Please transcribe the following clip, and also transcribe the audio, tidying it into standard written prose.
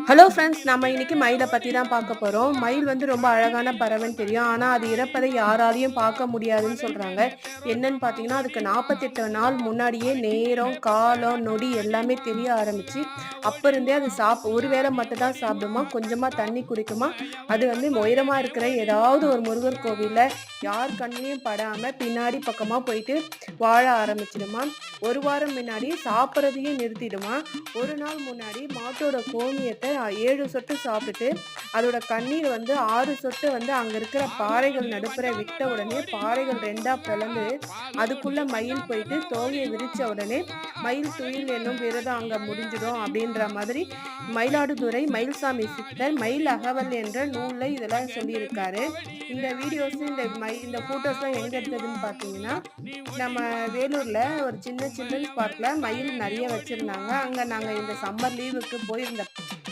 Hello friends, நம்ம இன்னைக்கு மயிலை பற்றி தான் பார்க்க போகிறோம். மயில் வந்து ரொம்ப அழகான பறவைன்னு தெரியும். ஆனால் அது இறப்பதை யாராலையும் பார்க்க முடியாதுன்னு சொல்கிறாங்க. என்னன்னு பார்த்தீங்கன்னா, அதுக்கு 48 நாள் முன்னாடியே நேரம், காலம், நொடி எல்லாமே தெரிய ஆரம்பிச்சு அப்போ இருந்தே அது ஒரு வேளை மட்டும் தான் சாப்பிடுமா, கொஞ்சமாக தண்ணி குடிக்குமா. அது வந்து உயரமாக இருக்கிற ஏதாவது ஒரு முருகர் கோவிலில் யார் கண்ணிலையும் படாமல் பின்னாடி பக்கமாக போயிட்டு வாழ ஆரம்பிச்சிடுமா. ஒரு வாரம் முன்னாடி சாப்பிட்றதையும் நிறுத்திடுமா. ஒரு நாள் முன்னாடி மாட்டோட கோமியத்தை 7 சொட்டு சாப்பிட்டுட்டு அதோட கண்ணீர் வந்து 6 சொட்டு வந்து அங்க இருக்கிற பாறைகள் நடுப்புற விட்ட உடனே பாறைகள் 2ஆ பிளந்து அதுக்குள்ள மயில் போயிட்டு தோகையை விரிச்ச உடனே மயில் துயில் என்னும் விரதம் அங்க முடிஞ்சிடும் அப்படின்ற மாதிரி மயிலாடுதுறை மயில்சாமி சித்தர் மயில் அகவல் என்ற நூல்ல இதெல்லாம் சொல்லியிருக்காரு. இந்த வீடியோஸ் இந்த போட்டோஸ்லாம் எங்க எடுத்ததுன்னு பார்த்தீங்கன்னா, நம்ம வேலூர்ல ஒரு சின்ன சில்ட்ரன்ஸ் பார்க்ல மயில் நிறைய வச்சிருந்தாங்க. அங்க நாங்க இந்த சம்மர் லீவுக்கு போயிருந்தோம்.